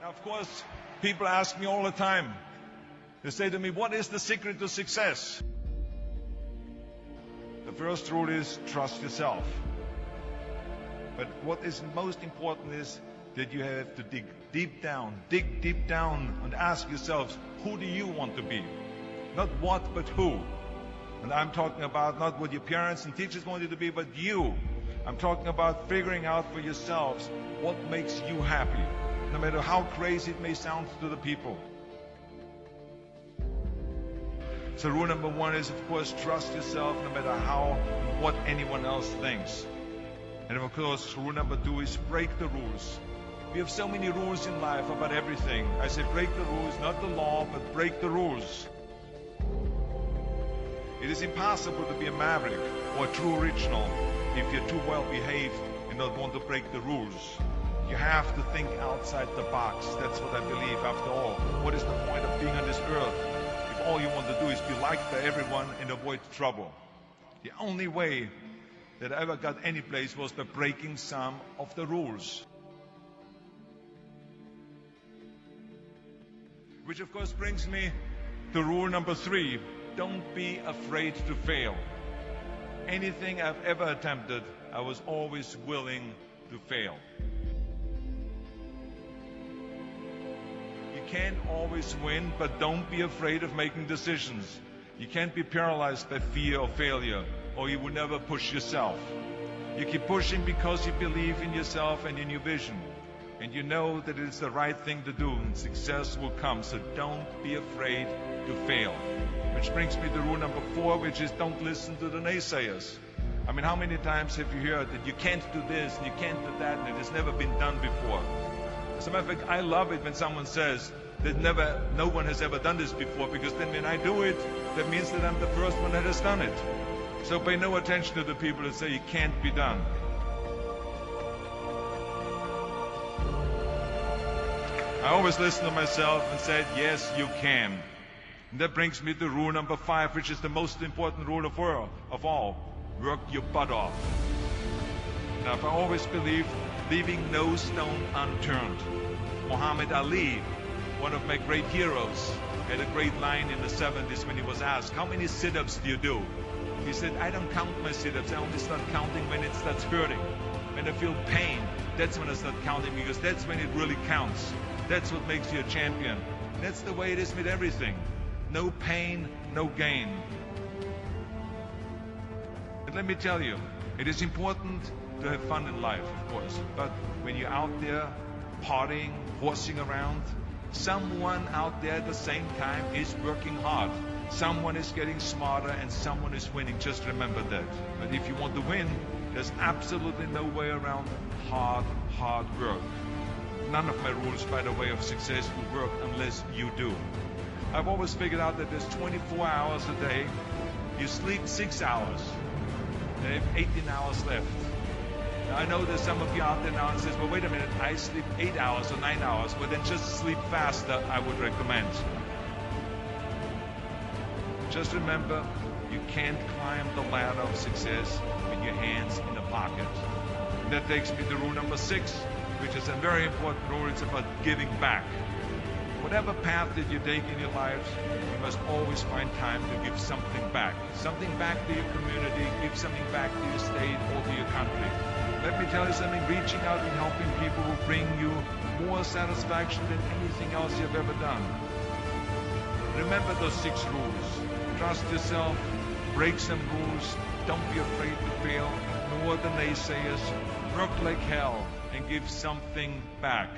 Now, of course, people ask me all the time. They say to me, what is the secret to success? The first rule is trust yourself. But what is most important is that you have to dig deep down and ask yourselves, who do you want to be? Not what, but who. And I'm talking about not what your parents and teachers want you to be, but you. I'm talking about figuring out for yourselves what makes you happy, no matter how crazy it may sound to the people. So rule number one is, of course, trust yourself no matter what anyone else thinks. And of course, rule number two is break the rules. We have so many rules in life about everything. I say break the rules, not the law, but break the rules. It is impossible to be a maverick or a true original if you're too well behaved and don't want to break the rules. You have to think outside the box. That's what I believe after all. What is the point of being on this earth if all you want to do is be liked by everyone and avoid trouble? The only way that I ever got any place was by breaking some of the rules. Which of course brings me to rule number three. Don't be afraid to fail. Anything I've ever attempted, I was always willing to fail. You can't always win, but don't be afraid of making decisions. You can't be paralyzed by fear of failure, or you will never push yourself. You keep pushing because you believe in yourself and in your vision. And you know that it is the right thing to do, and success will come. So don't be afraid to fail. Which brings me to rule number four, which is don't listen to the naysayers. I mean, how many times have you heard that you can't do this and you can't do that and it has never been done before? As a matter of fact, I love it when someone says that no one has ever done this before, because then when I do it, that means that I'm the first one that has done it. So pay no attention to the people that say it can't be done. I always listen to myself and said, yes, you can. And that brings me to rule number five, which is the most important rule of all. Work your butt off. Now, I've always believed leaving no stone unturned. Muhammad Ali, one of my great heroes, had a great line in the 70s when he was asked, how many sit-ups do you do? He said, I don't count my sit-ups. I only start counting when it starts hurting. When I feel pain, that's when I start counting, because that's when it really counts. That's what makes you a champion. That's the way it is with everything. No pain, no gain. But let me tell you, it is important to have fun in life, of course. But when you're out there partying, horsing around, someone out there at the same time is working hard. Someone is getting smarter and someone is winning. Just remember that. But if you want to win, there's absolutely no way around hard work. None of my rules, by the way, of success will work unless you do. I've always figured out that there's 24 hours a day. You sleep 6 hours. And you have 18 hours left. Now, I know there's some of you out there now and says, well, wait a minute, I sleep 8 hours or 9 hours. Well, then just sleep faster, I would recommend. Just remember, you can't climb the ladder of success with your hands in the pocket. And that takes me to rule number 6, which is a very important rule. It's about giving back. Whatever path that you take in your lives, you must always find time to give something back. Something back to your community, give something back to your state or to your country. Let me tell you something, reaching out and helping people will bring you more satisfaction than anything else you've ever done. Remember those 6 rules. Trust yourself, break some rules, don't be afraid to fail, ignore the naysayers, work like hell, and give something back.